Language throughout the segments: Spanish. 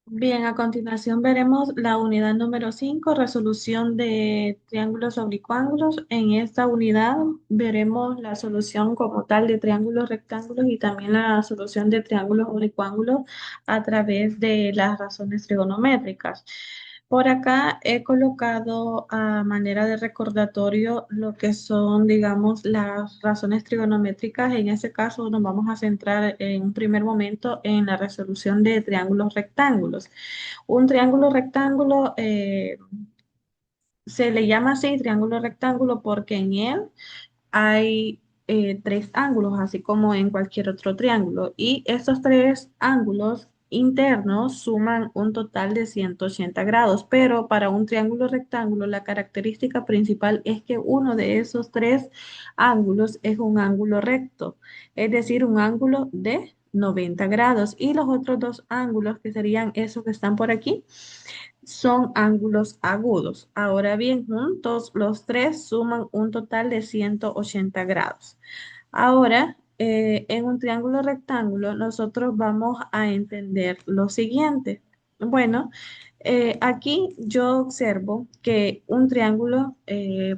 Bien, a continuación veremos la unidad número 5, resolución de triángulos oblicuángulos. En esta unidad veremos la solución como tal de triángulos rectángulos y también la solución de triángulos oblicuángulos a través de las razones trigonométricas. Por acá he colocado a manera de recordatorio lo que son, digamos, las razones trigonométricas. En ese caso nos vamos a centrar en un primer momento en la resolución de triángulos rectángulos. Un triángulo rectángulo se le llama así triángulo rectángulo porque en él hay tres ángulos, así como en cualquier otro triángulo. Y estos tres ángulos internos suman un total de 180 grados, pero para un triángulo rectángulo la característica principal es que uno de esos tres ángulos es un ángulo recto, es decir, un ángulo de 90 grados. Y los otros dos ángulos, que serían esos que están por aquí, son ángulos agudos. Ahora bien, juntos los tres suman un total de 180 grados. Ahora, en un triángulo rectángulo, nosotros vamos a entender lo siguiente. Bueno, aquí yo observo que un triángulo,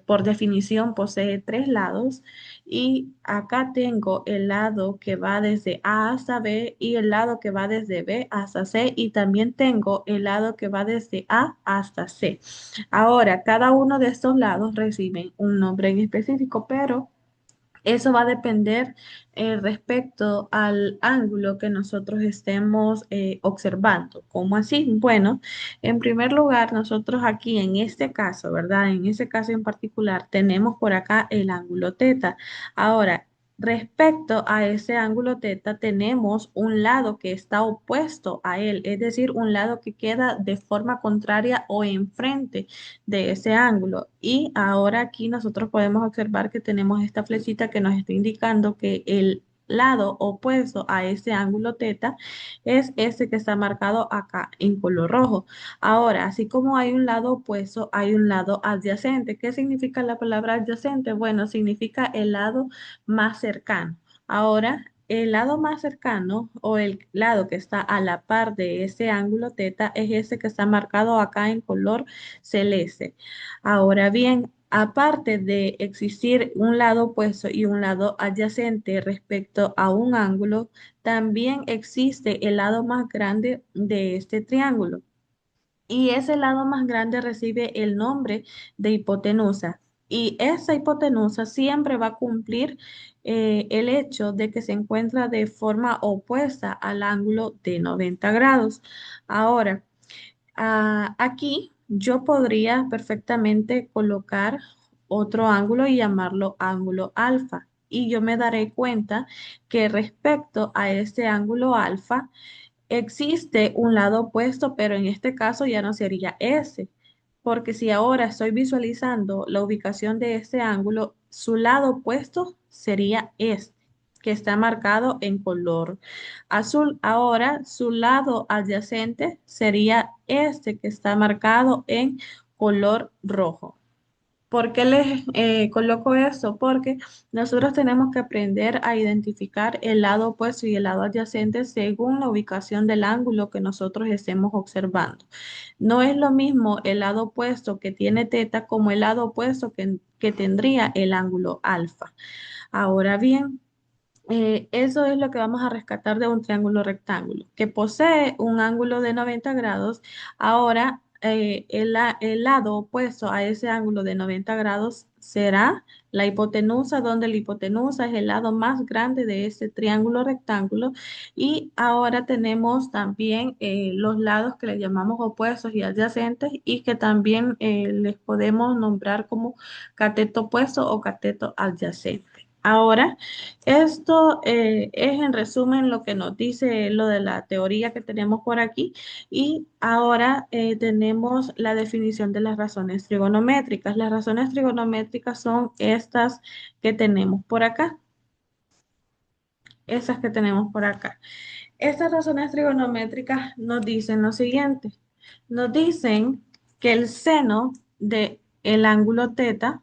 por definición, posee tres lados y acá tengo el lado que va desde A hasta B y el lado que va desde B hasta C y también tengo el lado que va desde A hasta C. Ahora, cada uno de estos lados reciben un nombre en específico, pero eso va a depender respecto al ángulo que nosotros estemos observando. ¿Cómo así? Bueno, en primer lugar, nosotros aquí en este caso, ¿verdad? En ese caso en particular, tenemos por acá el ángulo teta. Ahora, respecto a ese ángulo teta, tenemos un lado que está opuesto a él, es decir, un lado que queda de forma contraria o enfrente de ese ángulo. Y ahora aquí nosotros podemos observar que tenemos esta flechita que nos está indicando que el lado opuesto a ese ángulo teta es este que está marcado acá en color rojo. Ahora, así como hay un lado opuesto, hay un lado adyacente. ¿Qué significa la palabra adyacente? Bueno, significa el lado más cercano. Ahora, el lado más cercano o el lado que está a la par de ese ángulo teta es ese que está marcado acá en color celeste. Ahora bien, aparte de existir un lado opuesto y un lado adyacente respecto a un ángulo, también existe el lado más grande de este triángulo. Y ese lado más grande recibe el nombre de hipotenusa. Y esa hipotenusa siempre va a cumplir el hecho de que se encuentra de forma opuesta al ángulo de 90 grados. Ahora, aquí yo podría perfectamente colocar otro ángulo y llamarlo ángulo alfa. Y yo me daré cuenta que respecto a este ángulo alfa existe un lado opuesto, pero en este caso ya no sería ese. Porque si ahora estoy visualizando la ubicación de este ángulo, su lado opuesto sería este, que está marcado en color azul. Ahora su lado adyacente sería este, que está marcado en color rojo. ¿Por qué les coloco esto? Porque nosotros tenemos que aprender a identificar el lado opuesto y el lado adyacente según la ubicación del ángulo que nosotros estemos observando. No es lo mismo el lado opuesto que tiene teta como el lado opuesto que tendría el ángulo alfa. Ahora bien, eso es lo que vamos a rescatar de un triángulo rectángulo, que posee un ángulo de 90 grados. Ahora, el lado opuesto a ese ángulo de 90 grados será la hipotenusa, donde la hipotenusa es el lado más grande de ese triángulo rectángulo. Y ahora tenemos también los lados que le llamamos opuestos y adyacentes y que también les podemos nombrar como cateto opuesto o cateto adyacente. Ahora, esto es en resumen lo que nos dice lo de la teoría que tenemos por aquí y ahora tenemos la definición de las razones trigonométricas. Las razones trigonométricas son estas que tenemos por acá, esas que tenemos por acá. Estas razones trigonométricas nos dicen lo siguiente, nos dicen que el seno de el ángulo teta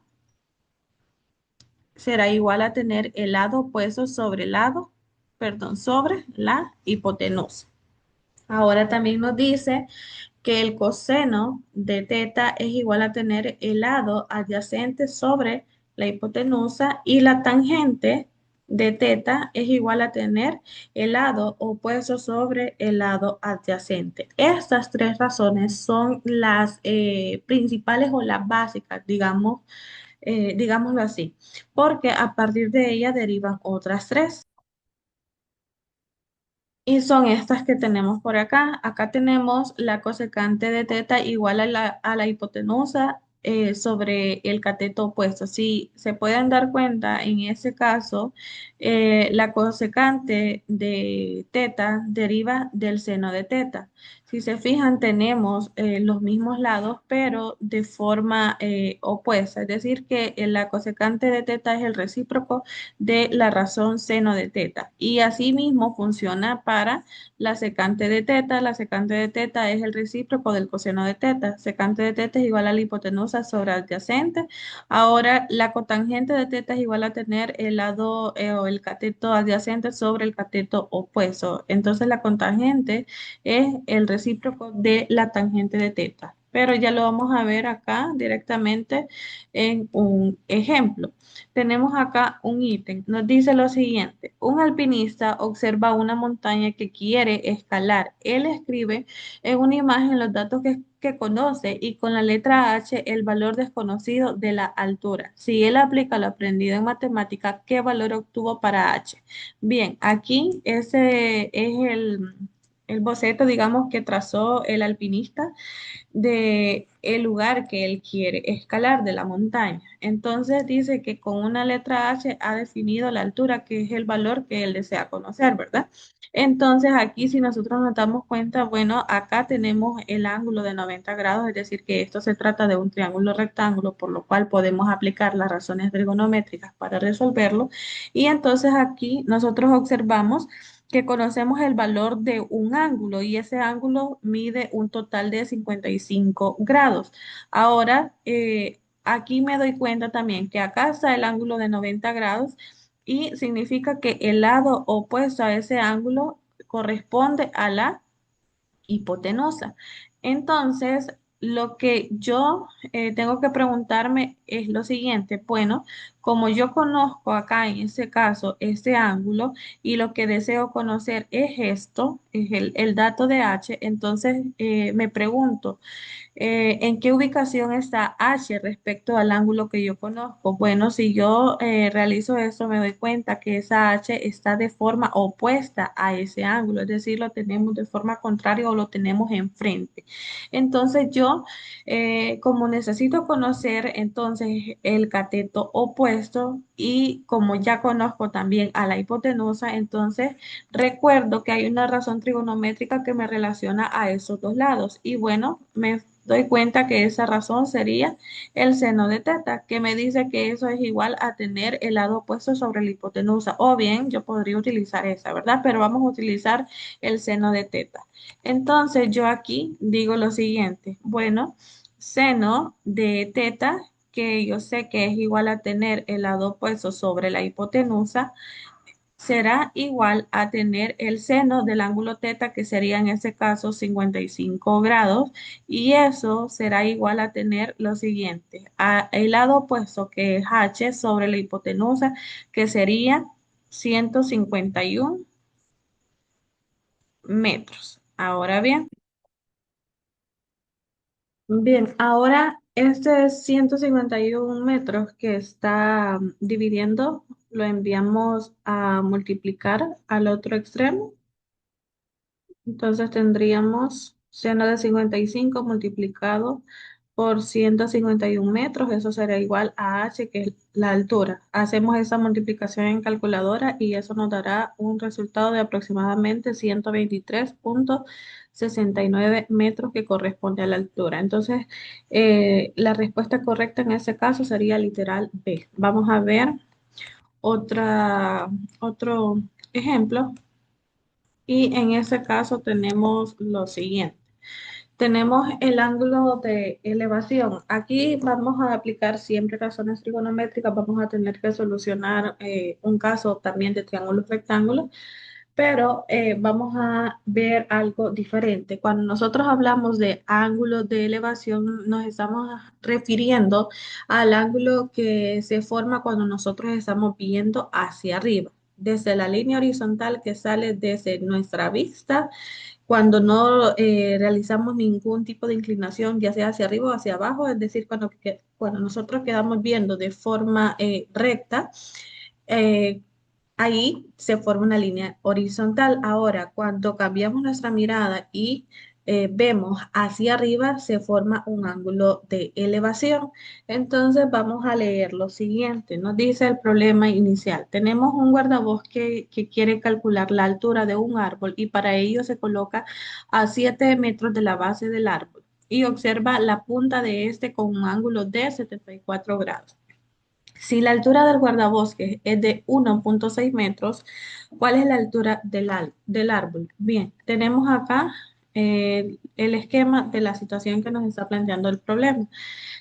será igual a tener el lado opuesto sobre el lado, perdón, sobre la hipotenusa. Ahora también nos dice que el coseno de teta es igual a tener el lado adyacente sobre la hipotenusa y la tangente de teta es igual a tener el lado opuesto sobre el lado adyacente. Estas tres razones son las principales o las básicas, digamos, digámoslo así, porque a partir de ella derivan otras tres. Y son estas que tenemos por acá. Acá tenemos la cosecante de teta igual a la hipotenusa sobre el cateto opuesto. Si se pueden dar cuenta, en ese caso, la cosecante de teta deriva del seno de teta. Si se fijan, tenemos los mismos lados, pero de forma opuesta. Es decir, que la cosecante de teta es el recíproco de la razón seno de teta. Y asimismo funciona para la secante de teta. La secante de teta es el recíproco del coseno de teta. Secante de teta es igual a la hipotenusa sobre adyacente. Ahora, la cotangente de teta es igual a tener el lado o el cateto adyacente sobre el cateto opuesto. Entonces, la cotangente es el recíproco de la tangente de teta. Pero ya lo vamos a ver acá directamente en un ejemplo. Tenemos acá un ítem. Nos dice lo siguiente. Un alpinista observa una montaña que quiere escalar. Él escribe en una imagen los datos que conoce y con la letra H el valor desconocido de la altura. Si él aplica lo aprendido en matemática, ¿qué valor obtuvo para H? Bien, aquí ese es el boceto, digamos, que trazó el alpinista de el lugar que él quiere escalar de la montaña. Entonces dice que con una letra H ha definido la altura, que es el valor que él desea conocer, ¿verdad? Entonces aquí si nosotros nos damos cuenta, bueno, acá tenemos el ángulo de 90 grados, es decir, que esto se trata de un triángulo rectángulo, por lo cual podemos aplicar las razones trigonométricas para resolverlo. Y entonces aquí nosotros observamos que conocemos el valor de un ángulo y ese ángulo mide un total de 55 grados. Ahora, aquí me doy cuenta también que acá está el ángulo de 90 grados y significa que el lado opuesto a ese ángulo corresponde a la hipotenusa. Entonces, lo que yo tengo que preguntarme es lo siguiente, bueno, como yo conozco acá en este caso este ángulo y lo que deseo conocer es esto, es el dato de H, entonces me pregunto, ¿en qué ubicación está H respecto al ángulo que yo conozco? Bueno, si yo realizo esto, me doy cuenta que esa H está de forma opuesta a ese ángulo, es decir, lo tenemos de forma contraria o lo tenemos enfrente. Entonces yo, como necesito conocer entonces el cateto opuesto y como ya conozco también a la hipotenusa, entonces recuerdo que hay una razón trigonométrica que me relaciona a esos dos lados. Y bueno, me doy cuenta que esa razón sería el seno de teta, que me dice que eso es igual a tener el lado opuesto sobre la hipotenusa. O bien, yo podría utilizar esa, ¿verdad? Pero vamos a utilizar el seno de teta. Entonces, yo aquí digo lo siguiente. Bueno, seno de teta, que yo sé que es igual a tener el lado opuesto sobre la hipotenusa, será igual a tener el seno del ángulo teta, que sería en este caso 55 grados, y eso será igual a tener lo siguiente, el lado opuesto que es h sobre la hipotenusa, que sería 151 metros. Ahora bien, ahora este 151 metros que está dividiendo, lo enviamos a multiplicar al otro extremo. Entonces tendríamos seno de 55 multiplicado por 151 metros, eso será igual a h, que es la altura. Hacemos esa multiplicación en calculadora y eso nos dará un resultado de aproximadamente 123,69 metros, que corresponde a la altura. Entonces, la respuesta correcta en ese caso sería literal B. Vamos a ver otro ejemplo. Y en ese caso tenemos lo siguiente. Tenemos el ángulo de elevación. Aquí vamos a aplicar siempre razones trigonométricas. Vamos a tener que solucionar un caso también de triángulos rectángulos. Pero vamos a ver algo diferente. Cuando nosotros hablamos de ángulo de elevación, nos estamos refiriendo al ángulo que se forma cuando nosotros estamos viendo hacia arriba, desde la línea horizontal que sale desde nuestra vista, cuando no realizamos ningún tipo de inclinación, ya sea hacia arriba o hacia abajo, es decir, cuando nosotros quedamos viendo de forma recta. eh, Ahí se forma una línea horizontal. Ahora, cuando cambiamos nuestra mirada y vemos hacia arriba, se forma un ángulo de elevación. Entonces, vamos a leer lo siguiente. Nos dice el problema inicial. Tenemos un guardabosque que quiere calcular la altura de un árbol y para ello se coloca a 7 metros de la base del árbol y observa la punta de este con un ángulo de 74 grados. Si la altura del guardabosques es de 1,6 metros, ¿cuál es la altura del árbol? Bien, tenemos acá el esquema de la situación que nos está planteando el problema.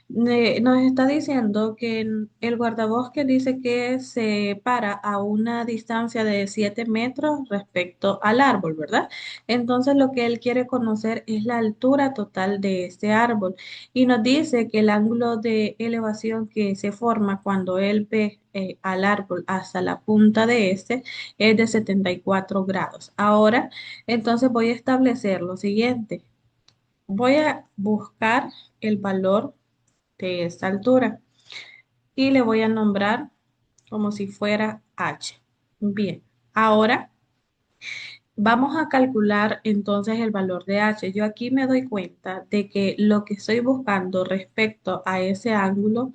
Nos está diciendo que el guardabosque dice que se para a una distancia de 7 metros respecto al árbol, ¿verdad? Entonces lo que él quiere conocer es la altura total de este árbol y nos dice que el ángulo de elevación que se forma cuando él ve al árbol hasta la punta de este es de 74 grados. Ahora, entonces voy a establecer lo siguiente. Voy a buscar el valor de esta altura y le voy a nombrar como si fuera h. Bien, ahora vamos a calcular entonces el valor de h. Yo aquí me doy cuenta de que lo que estoy buscando respecto a ese ángulo,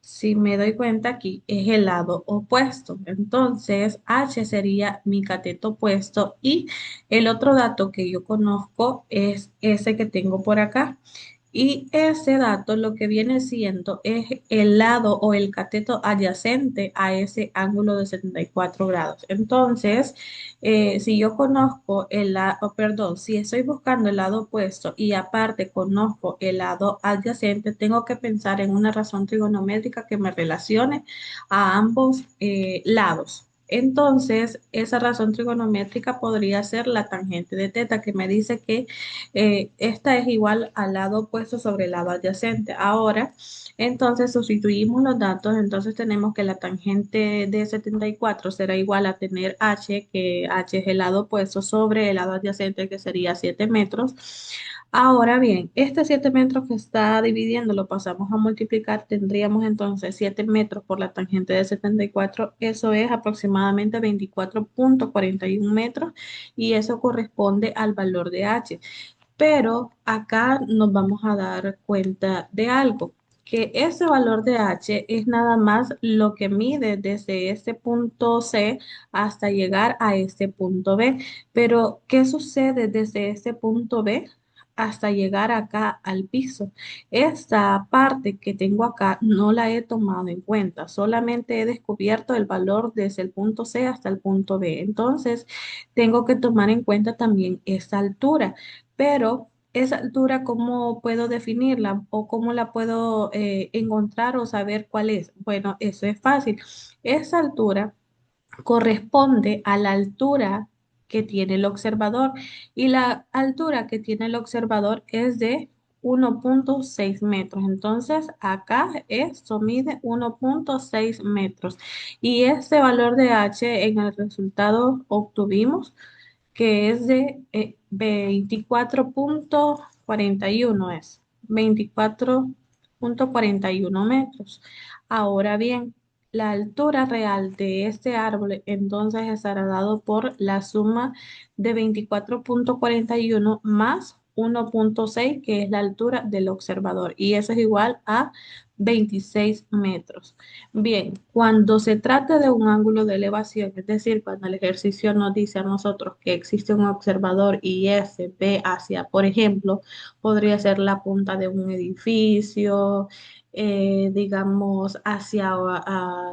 si me doy cuenta aquí, es el lado opuesto. Entonces, h sería mi cateto opuesto y el otro dato que yo conozco es ese que tengo por acá. Y ese dato lo que viene siendo es el lado o el cateto adyacente a ese ángulo de 74 grados. Entonces, si yo conozco el lado, perdón, si estoy buscando el lado opuesto y aparte conozco el lado adyacente, tengo que pensar en una razón trigonométrica que me relacione a ambos lados. Entonces, esa razón trigonométrica podría ser la tangente de teta, que me dice que esta es igual al lado opuesto sobre el lado adyacente. Ahora, entonces sustituimos los datos, entonces tenemos que la tangente de 74 será igual a tener h, que h es el lado opuesto sobre el lado adyacente, que sería 7 metros. Ahora bien, este 7 metros que está dividiendo lo pasamos a multiplicar, tendríamos entonces 7 metros por la tangente de 74, eso es aproximadamente 24,41 metros y eso corresponde al valor de h. Pero acá nos vamos a dar cuenta de algo, que ese valor de h es nada más lo que mide desde este punto C hasta llegar a este punto B. Pero, ¿qué sucede desde este punto B hasta llegar acá al piso? Esta parte que tengo acá no la he tomado en cuenta, solamente he descubierto el valor desde el punto C hasta el punto B. Entonces, tengo que tomar en cuenta también esta altura. Pero esa altura, ¿cómo puedo definirla o cómo la puedo encontrar o saber cuál es? Bueno, eso es fácil. Esa altura corresponde a la altura que tiene el observador y la altura que tiene el observador es de 1,6 metros. Entonces, acá esto mide 1,6 metros y este valor de h en el resultado obtuvimos que es de 24,41 es 24,41 metros. Ahora bien, la altura real de este árbol entonces estará dado por la suma de 24,41 más 1,6, que es la altura del observador, y eso es igual a 26 metros. Bien, cuando se trata de un ángulo de elevación, es decir, cuando el ejercicio nos dice a nosotros que existe un observador y ese ve hacia, por ejemplo, podría ser la punta de un edificio, digamos, hacia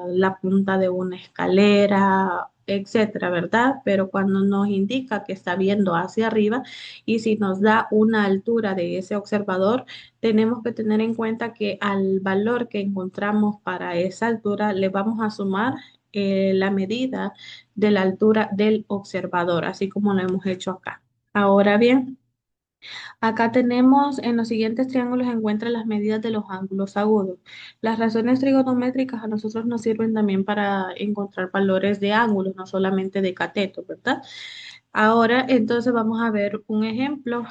la punta de una escalera, etcétera, ¿verdad? Pero cuando nos indica que está viendo hacia arriba y si nos da una altura de ese observador, tenemos que tener en cuenta que al valor que encontramos para esa altura le vamos a sumar la medida de la altura del observador, así como lo hemos hecho acá. Ahora bien, acá tenemos en los siguientes triángulos encuentra las medidas de los ángulos agudos. Las razones trigonométricas a nosotros nos sirven también para encontrar valores de ángulos, no solamente de catetos, ¿verdad? Ahora entonces vamos a ver un ejemplo.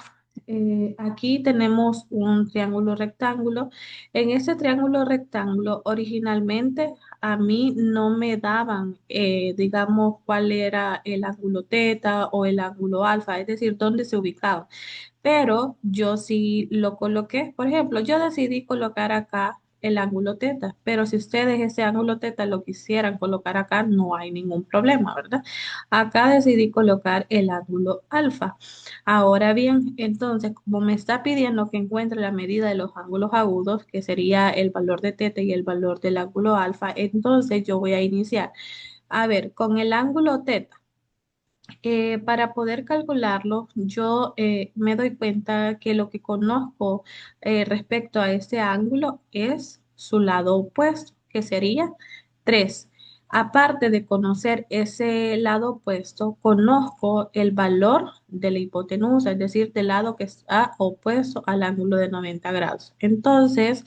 Aquí tenemos un triángulo rectángulo. En este triángulo rectángulo, originalmente a mí no me daban, digamos, cuál era el ángulo teta o el ángulo alfa, es decir, dónde se ubicaba, pero yo sí lo coloqué. Por ejemplo, yo decidí colocar acá el ángulo teta, pero si ustedes ese ángulo teta lo quisieran colocar acá, no hay ningún problema, ¿verdad? Acá decidí colocar el ángulo alfa. Ahora bien, entonces, como me está pidiendo que encuentre la medida de los ángulos agudos, que sería el valor de teta y el valor del ángulo alfa, entonces yo voy a iniciar. A ver, con el ángulo teta. Para poder calcularlo, yo me doy cuenta que lo que conozco respecto a este ángulo es su lado opuesto, que sería 3. Aparte de conocer ese lado opuesto, conozco el valor de la hipotenusa, es decir, del lado que está opuesto al ángulo de 90 grados. Entonces,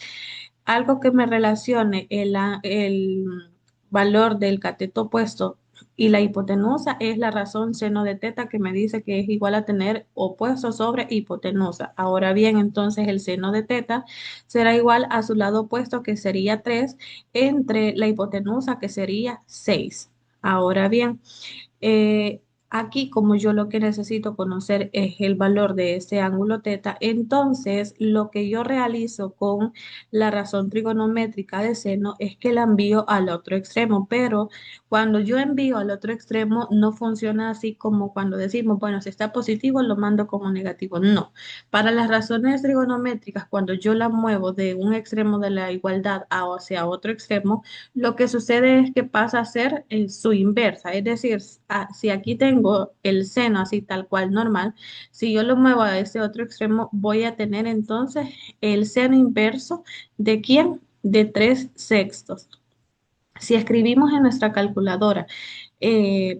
algo que me relacione el valor del cateto opuesto y la hipotenusa es la razón seno de teta que me dice que es igual a tener opuesto sobre hipotenusa. Ahora bien, entonces el seno de teta será igual a su lado opuesto que sería 3 entre la hipotenusa que sería 6. Ahora bien, eh, aquí, como yo lo que necesito conocer es el valor de ese ángulo teta, entonces lo que yo realizo con la razón trigonométrica de seno es que la envío al otro extremo, pero cuando yo envío al otro extremo no funciona así como cuando decimos, bueno, si está positivo lo mando como negativo. No, para las razones trigonométricas, cuando yo la muevo de un extremo de la igualdad hacia otro extremo, lo que sucede es que pasa a ser su inversa, es decir, si aquí tengo el seno así tal cual normal, si yo lo muevo a ese otro extremo, voy a tener entonces el seno inverso de ¿quién? De 3 sextos. Si escribimos en nuestra calculadora,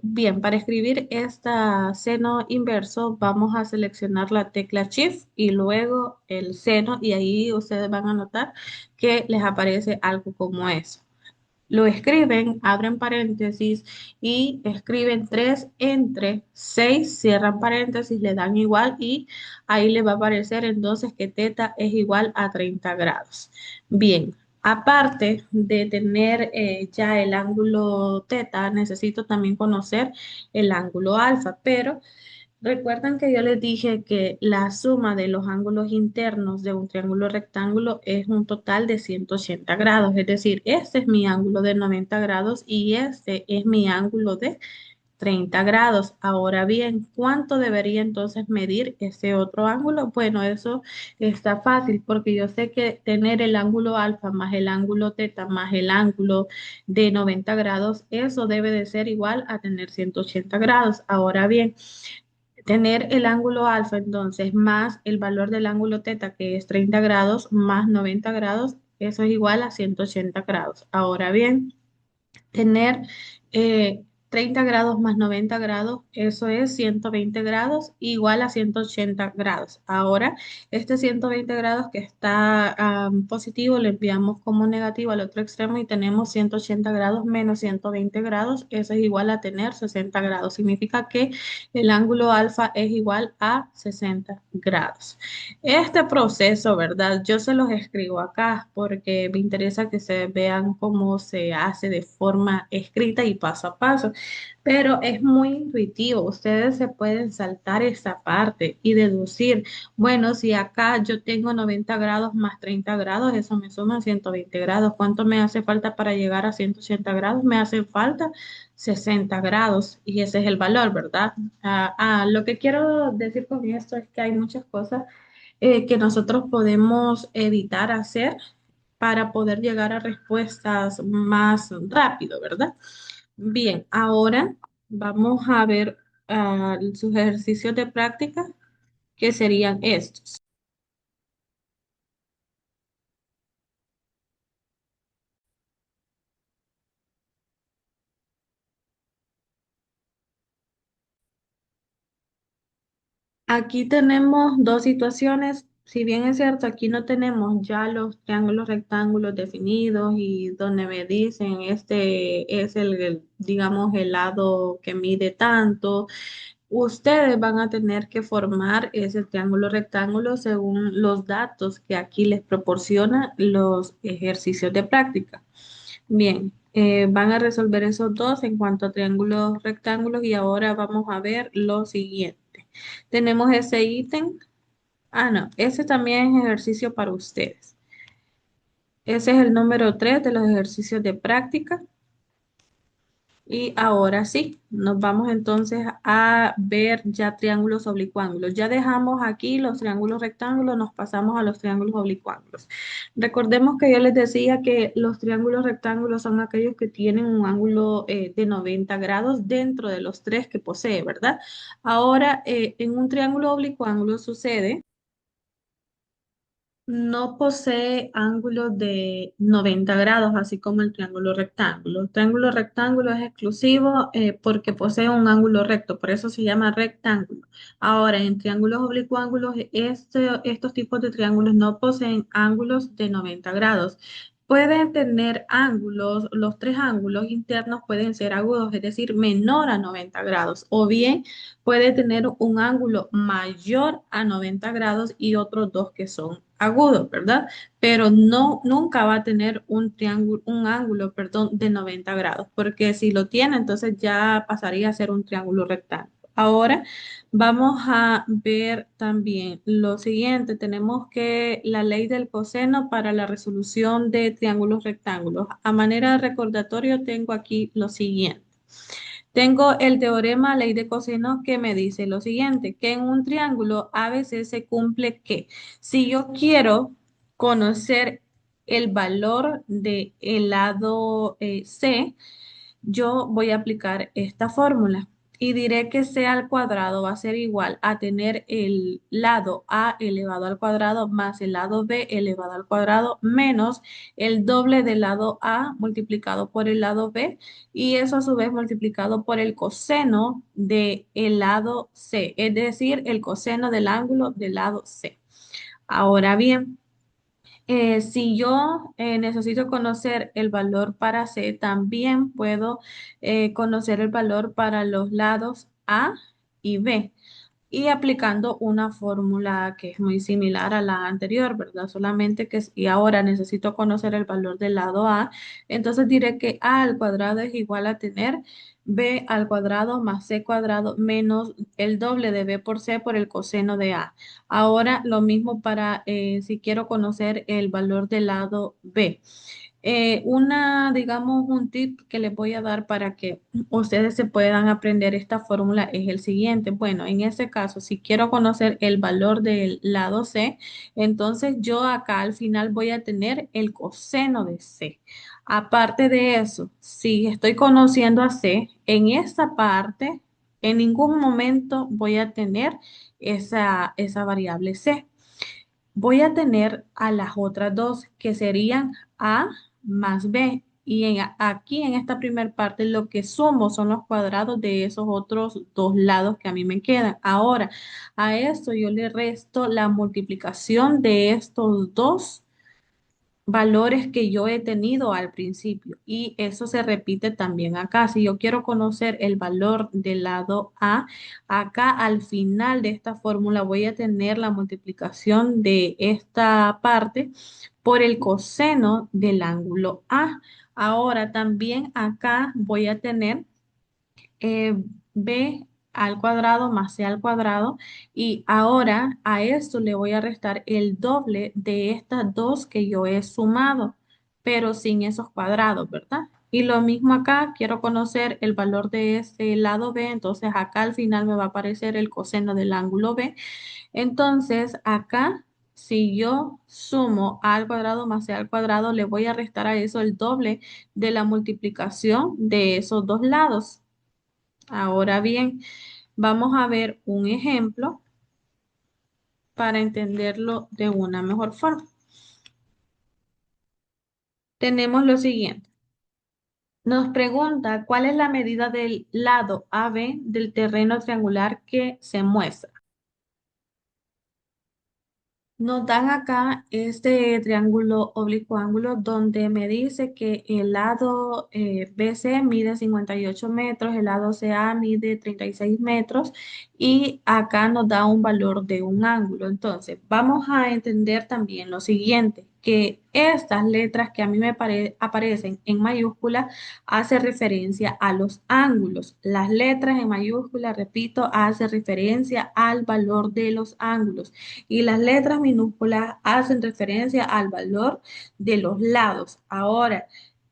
bien, para escribir este seno inverso, vamos a seleccionar la tecla Shift y luego el seno, y ahí ustedes van a notar que les aparece algo como eso. Lo escriben, abren paréntesis y escriben 3 entre 6, cierran paréntesis, le dan igual y ahí le va a aparecer entonces que teta es igual a 30 grados. Bien, aparte de tener ya el ángulo teta, necesito también conocer el ángulo alfa, pero recuerdan que yo les dije que la suma de los ángulos internos de un triángulo rectángulo es un total de 180 grados, es decir, este es mi ángulo de 90 grados y este es mi ángulo de 30 grados. Ahora bien, ¿cuánto debería entonces medir ese otro ángulo? Bueno, eso está fácil porque yo sé que tener el ángulo alfa más el ángulo teta más el ángulo de 90 grados, eso debe de ser igual a tener 180 grados. Ahora bien, tener el ángulo alfa entonces más el valor del ángulo teta que es 30 grados más 90 grados, eso es igual a 180 grados. Ahora bien, tener 30 grados más 90 grados, eso es 120 grados, igual a 180 grados. Ahora, este 120 grados que está positivo, lo enviamos como negativo al otro extremo y tenemos 180 grados menos 120 grados, eso es igual a tener 60 grados. Significa que el ángulo alfa es igual a 60 grados. Este proceso, ¿verdad? Yo se los escribo acá porque me interesa que se vean cómo se hace de forma escrita y paso a paso, pero es muy intuitivo. Ustedes se pueden saltar esta parte y deducir, bueno, si acá yo tengo 90 grados más 30 grados, eso me suma 120 grados. ¿Cuánto me hace falta para llegar a 180 grados? Me hace falta 60 grados y ese es el valor, ¿verdad? Lo que quiero decir con esto es que hay muchas cosas que nosotros podemos evitar hacer para poder llegar a respuestas más rápido, ¿verdad? Bien, ahora vamos a ver sus ejercicios de práctica que serían estos. Aquí tenemos dos situaciones. Si bien es cierto, aquí no tenemos ya los triángulos rectángulos definidos y donde me dicen este es digamos, el lado que mide tanto. Ustedes van a tener que formar ese triángulo rectángulo según los datos que aquí les proporcionan los ejercicios de práctica. Bien, van a resolver esos dos en cuanto a triángulos rectángulos y ahora vamos a ver lo siguiente. Tenemos ese ítem. Ah, no, ese también es ejercicio para ustedes. Ese es el número 3 de los ejercicios de práctica. Y ahora sí, nos vamos entonces a ver ya triángulos oblicuángulos. Ya dejamos aquí los triángulos rectángulos, nos pasamos a los triángulos oblicuángulos. Recordemos que yo les decía que los triángulos rectángulos son aquellos que tienen un ángulo de 90 grados dentro de los tres que posee, ¿verdad? Ahora, en un triángulo oblicuángulo sucede. No posee ángulos de 90 grados, así como el triángulo rectángulo. El triángulo rectángulo es exclusivo porque posee un ángulo recto, por eso se llama rectángulo. Ahora, en triángulos oblicuángulos, estos tipos de triángulos no poseen ángulos de 90 grados. Pueden tener ángulos, los tres ángulos internos pueden ser agudos, es decir, menor a 90 grados, o bien puede tener un ángulo mayor a 90 grados y otros dos que son agudos, ¿verdad? Pero no, nunca va a tener un triángulo, un ángulo, perdón, de 90 grados, porque si lo tiene, entonces ya pasaría a ser un triángulo rectángulo. Ahora vamos a ver también lo siguiente. Tenemos que la ley del coseno para la resolución de triángulos rectángulos. A manera de recordatorio tengo aquí lo siguiente. Tengo el teorema ley de coseno que me dice lo siguiente, que en un triángulo a veces se cumple que si yo quiero conocer el valor del lado C, yo voy a aplicar esta fórmula y diré que c al cuadrado va a ser igual a tener el lado a elevado al cuadrado más el lado b elevado al cuadrado menos el doble del lado a multiplicado por el lado b y eso a su vez multiplicado por el coseno del lado c, es decir, el coseno del ángulo del lado c. Ahora bien, si yo necesito conocer el valor para C, también puedo conocer el valor para los lados A y B y aplicando una fórmula que es muy similar a la anterior, ¿verdad? Solamente que si ahora necesito conocer el valor del lado A, entonces diré que A al cuadrado es igual a tener B al cuadrado más C cuadrado menos el doble de B por C por el coseno de A. Ahora lo mismo para si quiero conocer el valor del lado B. Digamos, un tip que les voy a dar para que ustedes se puedan aprender esta fórmula es el siguiente. Bueno, en este caso, si quiero conocer el valor del lado C, entonces yo acá al final voy a tener el coseno de C. Aparte de eso, si estoy conociendo a C, en esta parte, en ningún momento voy a tener esa variable C. Voy a tener a las otras dos que serían A más B. Y aquí en esta primera parte lo que sumo son los cuadrados de esos otros dos lados que a mí me quedan. Ahora, a esto yo le resto la multiplicación de estos dos valores que yo he tenido al principio y eso se repite también acá. Si yo quiero conocer el valor del lado A, acá al final de esta fórmula voy a tener la multiplicación de esta parte por el coseno del ángulo A. Ahora también acá voy a tener b al cuadrado más c al cuadrado y ahora a esto le voy a restar el doble de estas dos que yo he sumado, pero sin esos cuadrados, ¿verdad? Y lo mismo acá, quiero conocer el valor de ese lado b, entonces acá al final me va a aparecer el coseno del ángulo b. Entonces acá, si yo sumo a al cuadrado más c al cuadrado, le voy a restar a eso el doble de la multiplicación de esos dos lados. Ahora bien, vamos a ver un ejemplo para entenderlo de una mejor forma. Tenemos lo siguiente. Nos pregunta cuál es la medida del lado AB del terreno triangular que se muestra. Nos dan acá este triángulo oblicuo ángulo donde me dice que el lado BC mide 58 metros, el lado CA mide 36 metros y acá nos da un valor de un ángulo. Entonces, vamos a entender también lo siguiente, que estas letras que a mí aparecen en mayúscula hace referencia a los ángulos. Las letras en mayúscula, repito, hace referencia al valor de los ángulos y las letras minúsculas hacen referencia al valor de los lados. Ahora,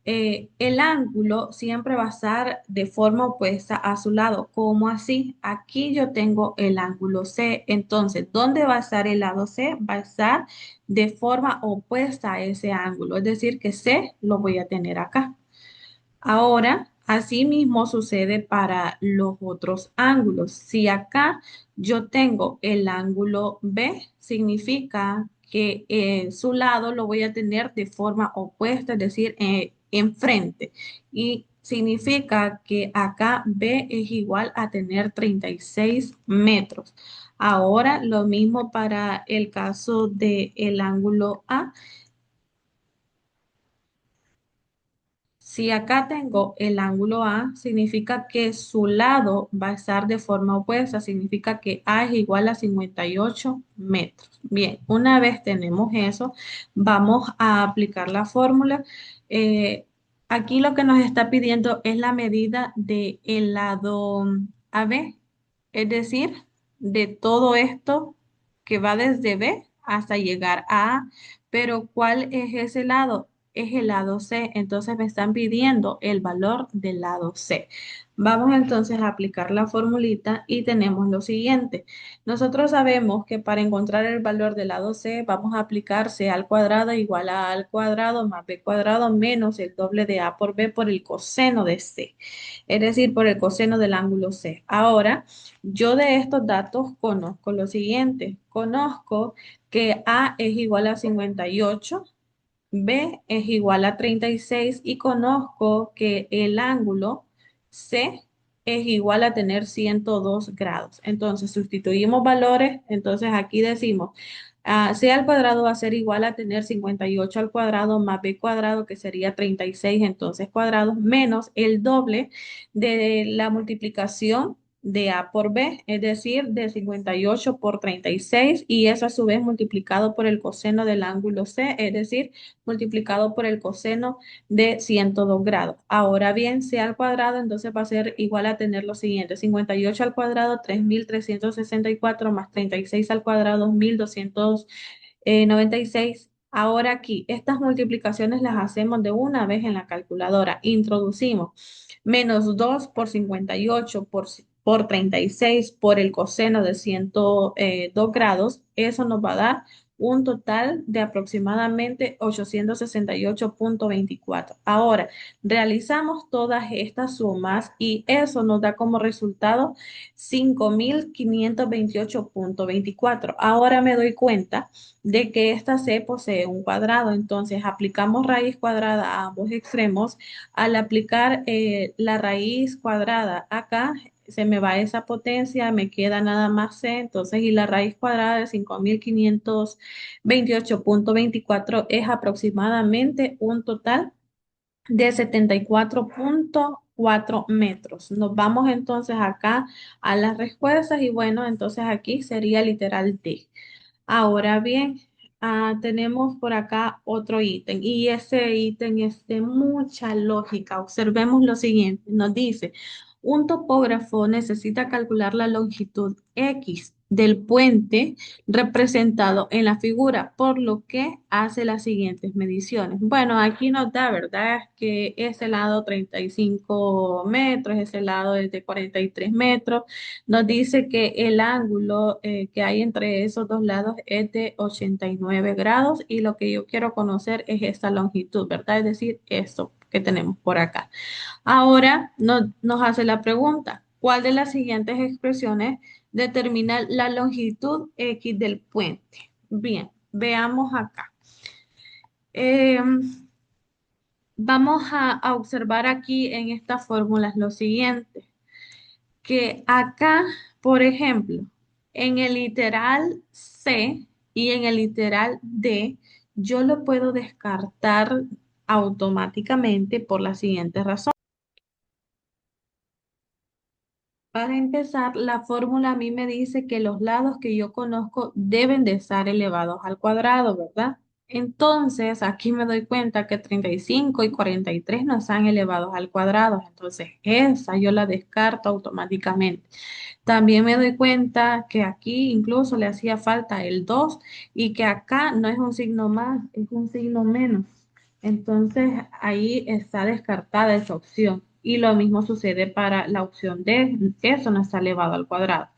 el ángulo siempre va a estar de forma opuesta a su lado. ¿Cómo así? Aquí yo tengo el ángulo C. Entonces, ¿dónde va a estar el lado C? Va a estar de forma opuesta a ese ángulo. Es decir, que C lo voy a tener acá. Ahora, asimismo sucede para los otros ángulos. Si acá yo tengo el ángulo B, significa que su lado lo voy a tener de forma opuesta, es decir, enfrente. Y significa que acá B es igual a tener 36 metros. Ahora, lo mismo para el caso del ángulo A. Si acá tengo el ángulo A, significa que su lado va a estar de forma opuesta, significa que A es igual a 58 metros. Bien, una vez tenemos eso, vamos a aplicar la fórmula. Eh, Aquí lo que nos está pidiendo es la medida del lado AB, es decir, de todo esto que va desde B hasta llegar a A. Pero ¿cuál es ese lado? Es el lado C, entonces me están pidiendo el valor del lado C. Vamos entonces a aplicar la formulita y tenemos lo siguiente. Nosotros sabemos que para encontrar el valor del lado C vamos a aplicar C al cuadrado igual a al cuadrado más B cuadrado menos el doble de A por B por el coseno de C, es decir, por el coseno del ángulo C. Ahora, yo de estos datos conozco lo siguiente. Conozco que A es igual a 58, B es igual a 36 y conozco que el ángulo C es igual a tener 102 grados. Entonces sustituimos valores, entonces aquí decimos C al cuadrado va a ser igual a tener 58 al cuadrado más B cuadrado, que sería 36 entonces cuadrados, menos el doble de la multiplicación de A por B, es decir, de 58 por 36 y eso a su vez multiplicado por el coseno del ángulo C, es decir, multiplicado por el coseno de 102 grados. Ahora bien, C al cuadrado entonces va a ser igual a tener lo siguiente, 58 al cuadrado, 3.364 más 36 al cuadrado, 1.296. Ahora aquí, estas multiplicaciones las hacemos de una vez en la calculadora. Introducimos menos 2 por 58 por 36 por el coseno de 102 grados. Eso nos va a dar un total de aproximadamente 868,24. Ahora, realizamos todas estas sumas y eso nos da como resultado 5.528,24. Ahora me doy cuenta de que esta C posee un cuadrado, entonces aplicamos raíz cuadrada a ambos extremos. Al aplicar la raíz cuadrada acá, se me va esa potencia, me queda nada más C, entonces, y la raíz cuadrada de 5.528,24 es aproximadamente un total de 74,4 metros. Nos vamos entonces acá a las respuestas y bueno, entonces aquí sería literal D. Ahora bien, tenemos por acá otro ítem y ese ítem es de mucha lógica. Observemos lo siguiente. Nos dice, un topógrafo necesita calcular la longitud X del puente representado en la figura, por lo que hace las siguientes mediciones. Bueno, aquí nos da, ¿verdad? Que ese lado 35 metros, ese lado es de 43 metros. Nos dice que el ángulo que hay entre esos dos lados es de 89 grados y lo que yo quiero conocer es esta longitud, ¿verdad? Es decir, esto que tenemos por acá. Ahora nos hace la pregunta, ¿cuál de las siguientes expresiones determina la longitud X del puente? Bien, veamos acá. Em, Vamos a observar aquí en estas fórmulas lo siguiente, que acá, por ejemplo, en el literal C, y en el literal D yo lo puedo descartar automáticamente por la siguiente razón. Para empezar, la fórmula a mí me dice que los lados que yo conozco deben de estar elevados al cuadrado, ¿verdad? Entonces, aquí me doy cuenta que 35 y 43 no están elevados al cuadrado. Entonces, esa yo la descarto automáticamente. También me doy cuenta que aquí incluso le hacía falta el 2 y que acá no es un signo más, es un signo menos. Entonces ahí está descartada esa opción. Y lo mismo sucede para la opción D, eso no está elevado al cuadrado.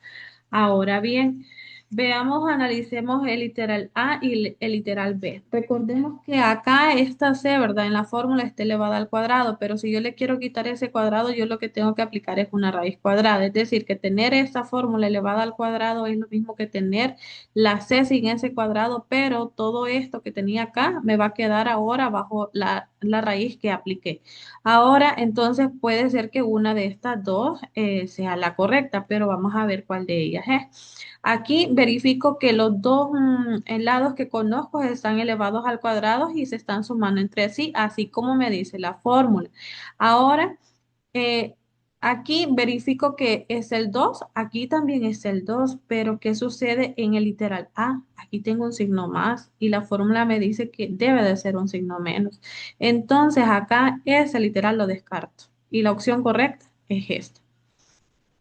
Ahora bien, veamos, analicemos el literal A y el literal B. Recordemos que acá esta C, ¿verdad? En la fórmula está elevada al cuadrado, pero si yo le quiero quitar ese cuadrado, yo lo que tengo que aplicar es una raíz cuadrada. Es decir, que tener esta fórmula elevada al cuadrado es lo mismo que tener la C sin ese cuadrado, pero todo esto que tenía acá me va a quedar ahora bajo la raíz que apliqué. Ahora, entonces puede ser que una de estas dos sea la correcta, pero vamos a ver cuál de ellas es. Aquí verifico que los dos lados que conozco están elevados al cuadrado y se están sumando entre sí, así como me dice la fórmula. Ahora, eh, aquí verifico que es el 2, aquí también es el 2, pero ¿qué sucede en el literal A? Aquí tengo un signo más y la fórmula me dice que debe de ser un signo menos. Entonces acá ese literal lo descarto y la opción correcta es esta.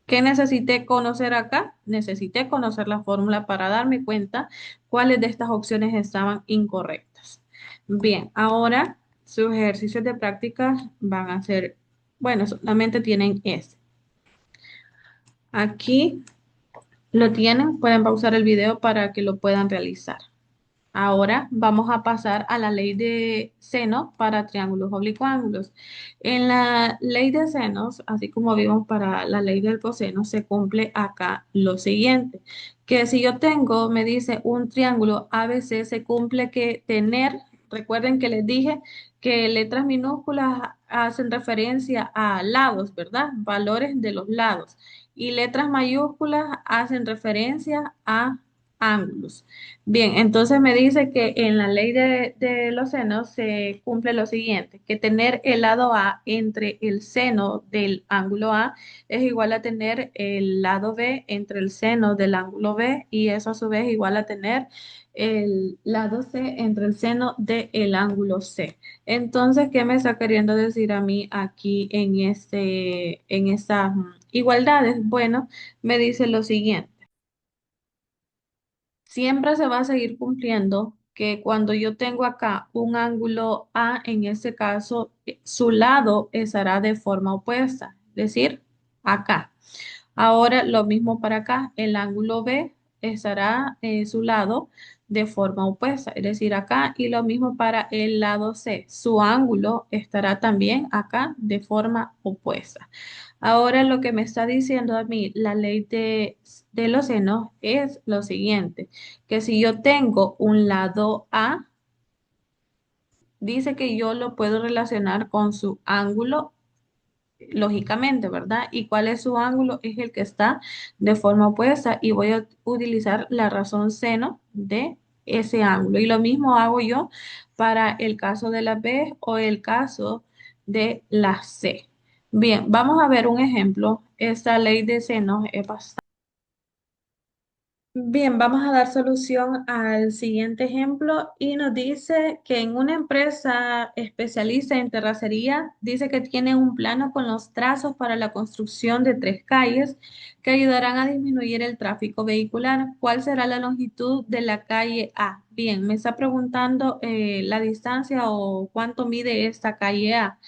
¿Qué necesité conocer acá? Necesité conocer la fórmula para darme cuenta cuáles de estas opciones estaban incorrectas. Bien, ahora sus ejercicios de práctica van a ser, bueno, solamente tienen este. Aquí lo tienen, pueden pausar el video para que lo puedan realizar. Ahora vamos a pasar a la ley de seno para triángulos oblicuos. En la ley de senos, así como vimos para la ley del coseno, se cumple acá lo siguiente, que si yo tengo, me dice un triángulo ABC, se cumple que tener, recuerden que les dije que letras minúsculas hacen referencia a lados, ¿verdad? Valores de los lados. Y letras mayúsculas hacen referencia a ángulos. Bien, entonces me dice que en la ley de los senos se cumple lo siguiente, que tener el lado A entre el seno del ángulo A es igual a tener el lado B entre el seno del ángulo B y eso a su vez igual a tener el lado C entre el seno del ángulo C. Entonces, ¿qué me está queriendo decir a mí aquí en estas igualdades? Bueno, me dice lo siguiente. Siempre se va a seguir cumpliendo que cuando yo tengo acá un ángulo A, en este caso, su lado estará de forma opuesta, es decir, acá. Ahora lo mismo para acá, el ángulo B estará su lado de forma opuesta, es decir, acá, y lo mismo para el lado C, su ángulo estará también acá de forma opuesta. Ahora lo que me está diciendo a mí la ley de los senos es lo siguiente, que si yo tengo un lado A, dice que yo lo puedo relacionar con su ángulo lógicamente, ¿verdad? ¿Y cuál es su ángulo? Es el que está de forma opuesta y voy a utilizar la razón seno de ese ángulo. Y lo mismo hago yo para el caso de la B o el caso de la C. Bien, vamos a ver un ejemplo. Esta ley de seno es bastante. Bien, vamos a dar solución al siguiente ejemplo y nos dice que en una empresa especialista en terracería, dice que tiene un plano con los trazos para la construcción de 3 calles que ayudarán a disminuir el tráfico vehicular. ¿Cuál será la longitud de la calle A? Bien, me está preguntando la distancia o cuánto mide esta calle A.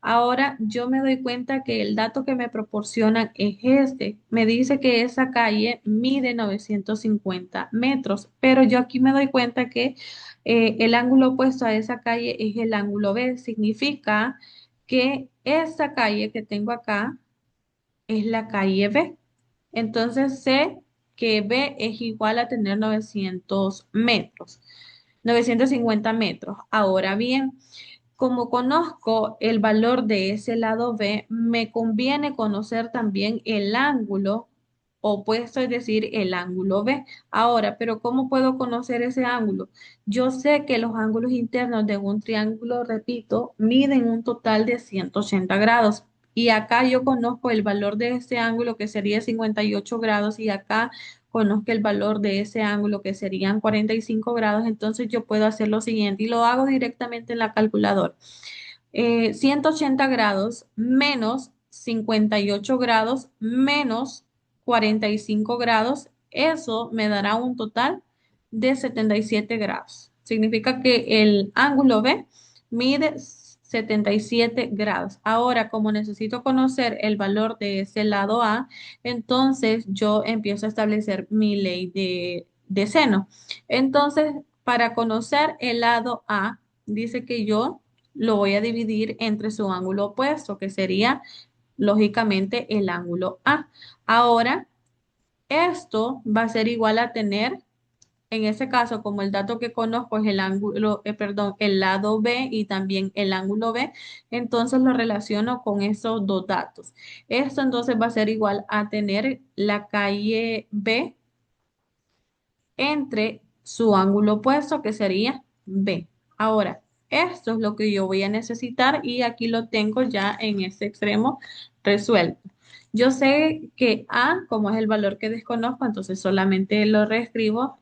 Ahora yo me doy cuenta que el dato que me proporcionan es este. Me dice que esa calle mide 950 metros, pero yo aquí me doy cuenta que el ángulo opuesto a esa calle es el ángulo B. Significa que esta calle que tengo acá es la calle B. Entonces sé que B es igual a tener 900 metros, 950 metros. Ahora bien, como conozco el valor de ese lado B, me conviene conocer también el ángulo opuesto, es decir, el ángulo B. Ahora, pero ¿cómo puedo conocer ese ángulo? Yo sé que los ángulos internos de un triángulo, repito, miden un total de 180 grados. Y acá yo conozco el valor de este ángulo que sería 58 grados y acá conozco el valor de ese ángulo que serían 45 grados. Entonces yo puedo hacer lo siguiente y lo hago directamente en la calculadora. 180 grados menos 58 grados menos 45 grados, eso me dará un total de 77 grados. Significa que el ángulo B mide 77 grados. Ahora, como necesito conocer el valor de ese lado A, entonces yo empiezo a establecer mi ley de seno. Entonces, para conocer el lado A, dice que yo lo voy a dividir entre su ángulo opuesto, que sería lógicamente el ángulo A. Ahora, esto va a ser igual a tener, en ese caso, como el dato que conozco es el ángulo, perdón, el lado B y también el ángulo B, entonces lo relaciono con esos dos datos. Esto entonces va a ser igual a tener la calle B entre su ángulo opuesto, que sería B. Ahora, esto es lo que yo voy a necesitar y aquí lo tengo ya en este extremo resuelto. Yo sé que A, como es el valor que desconozco, entonces solamente lo reescribo.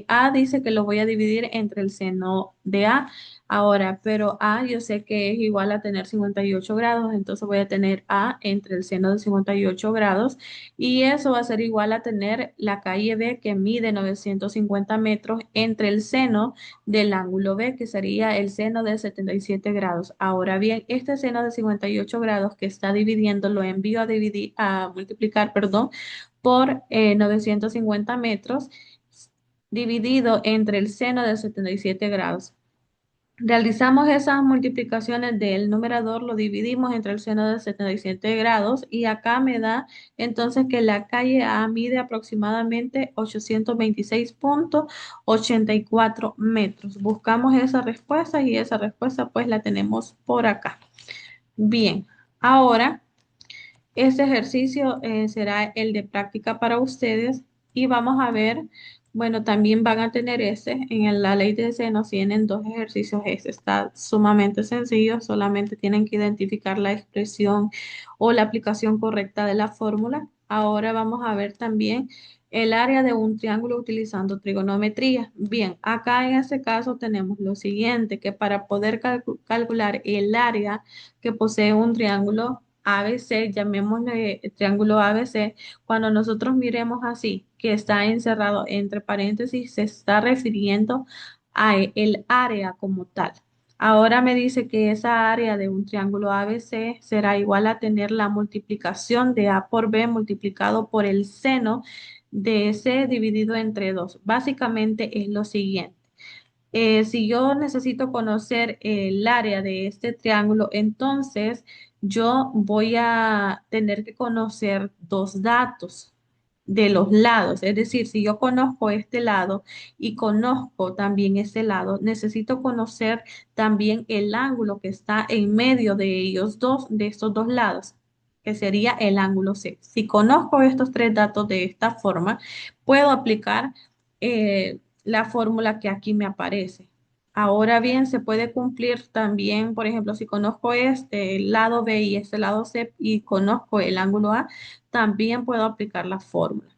A dice que lo voy a dividir entre el seno de A. Ahora, pero A yo sé que es igual a tener 58 grados, entonces voy a tener A entre el seno de 58 grados y eso va a ser igual a tener la calle B que mide 950 metros entre el seno del ángulo B, que sería el seno de 77 grados. Ahora bien, este seno de 58 grados que está dividiendo, lo envío a dividir, a multiplicar, perdón, por 950 metros dividido entre el seno de 77 grados. Realizamos esas multiplicaciones del numerador, lo dividimos entre el seno de 77 grados y acá me da entonces que la calle A mide aproximadamente 826,84 metros. Buscamos esa respuesta y esa respuesta pues la tenemos por acá. Bien, ahora este ejercicio será el de práctica para ustedes y vamos a ver, bueno, también van a tener la ley de senos tienen dos ejercicios, este está sumamente sencillo, solamente tienen que identificar la expresión o la aplicación correcta de la fórmula. Ahora vamos a ver también el área de un triángulo utilizando trigonometría. Bien, acá en este caso tenemos lo siguiente, que para poder calcular el área que posee un triángulo ABC, llamémosle triángulo ABC, cuando nosotros miremos así, que está encerrado entre paréntesis, se está refiriendo a el área como tal. Ahora me dice que esa área de un triángulo ABC será igual a tener la multiplicación de A por B multiplicado por el seno de C dividido entre 2. Básicamente es lo siguiente. Si yo necesito conocer el área de este triángulo, entonces yo voy a tener que conocer dos datos de los lados. Es decir, si yo conozco este lado y conozco también ese lado, necesito conocer también el ángulo que está en medio de ellos dos, de estos dos lados, que sería el ángulo C. Si conozco estos tres datos de esta forma, puedo aplicar la fórmula que aquí me aparece. Ahora bien, se puede cumplir también, por ejemplo, si conozco este el lado B y este lado C y conozco el ángulo A, también puedo aplicar la fórmula.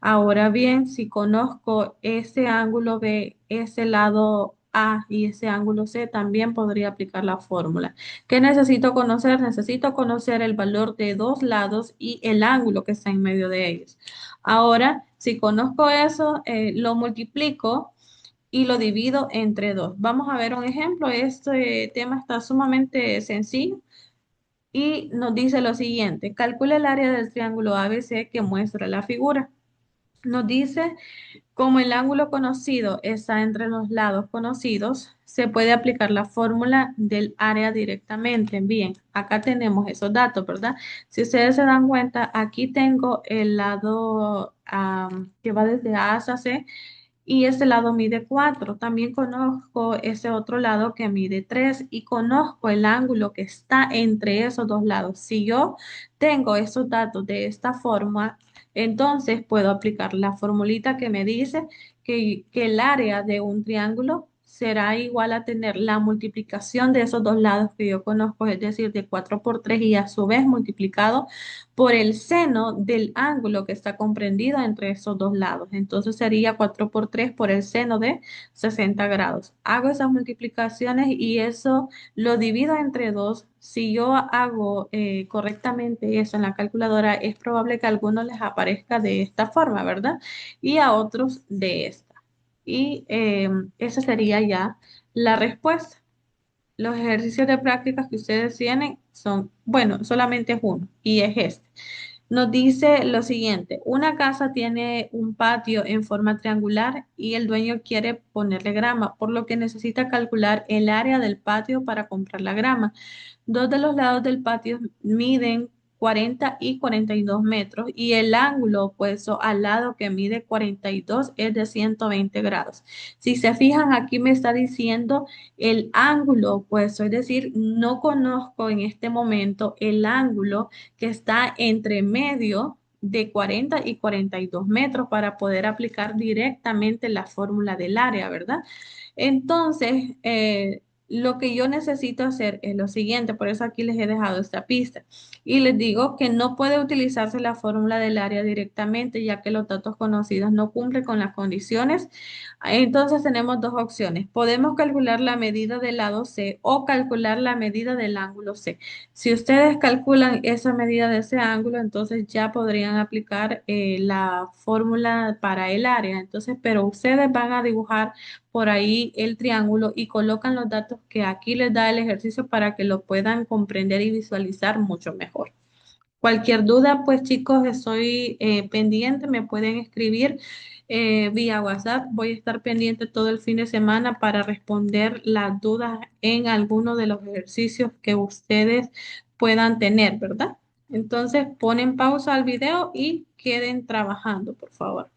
Ahora bien, si conozco ese ángulo B, ese lado A y ese ángulo C, también podría aplicar la fórmula. ¿Qué necesito conocer? Necesito conocer el valor de dos lados y el ángulo que está en medio de ellos. Ahora, si conozco eso, lo multiplico y lo divido entre dos. Vamos a ver un ejemplo. Este tema está sumamente sencillo y nos dice lo siguiente. Calcula el área del triángulo ABC que muestra la figura. Nos dice, como el ángulo conocido está entre los lados conocidos, se puede aplicar la fórmula del área directamente. Bien, acá tenemos esos datos, ¿verdad? Si ustedes se dan cuenta, aquí tengo el lado que va desde A hasta C y este lado mide 4. También conozco ese otro lado que mide 3 y conozco el ángulo que está entre esos dos lados. Si yo tengo esos datos de esta forma, Entonces puedo aplicar la formulita que me dice que el área de un triángulo será igual a tener la multiplicación de esos dos lados que yo conozco, es decir, de 4 por 3 y a su vez multiplicado por el seno del ángulo que está comprendido entre esos dos lados. Entonces sería 4 por 3 por el seno de 60 grados. Hago esas multiplicaciones y eso lo divido entre dos. Si yo hago correctamente eso en la calculadora, es probable que a algunos les aparezca de esta forma, ¿verdad? Y a otros de esta. Y esa sería ya la respuesta. Los ejercicios de prácticas que ustedes tienen son, bueno, solamente es uno y es este. Nos dice lo siguiente, una casa tiene un patio en forma triangular y el dueño quiere ponerle grama, por lo que necesita calcular el área del patio para comprar la grama. Dos de los lados del patio miden 40 y 42 metros y el ángulo opuesto al lado que mide 42 es de 120 grados. Si se fijan, aquí me está diciendo el ángulo opuesto, es decir, no conozco en este momento el ángulo que está entre medio de 40 y 42 metros para poder aplicar directamente la fórmula del área, ¿verdad? Entonces, lo que yo necesito hacer es lo siguiente, por eso aquí les he dejado esta pista. Y les digo que no puede utilizarse la fórmula del área directamente, ya que los datos conocidos no cumplen con las condiciones. Entonces tenemos dos opciones. Podemos calcular la medida del lado C o calcular la medida del ángulo C. Si ustedes calculan esa medida de ese ángulo, entonces ya podrían aplicar la fórmula para el área. Entonces, pero ustedes van a dibujar por ahí el triángulo y colocan los datos que aquí les da el ejercicio para que lo puedan comprender y visualizar mucho mejor. Cualquier duda, pues chicos, estoy pendiente, me pueden escribir vía WhatsApp. Voy a estar pendiente todo el fin de semana para responder las dudas en alguno de los ejercicios que ustedes puedan tener, ¿verdad? Entonces, ponen pausa al video y queden trabajando, por favor.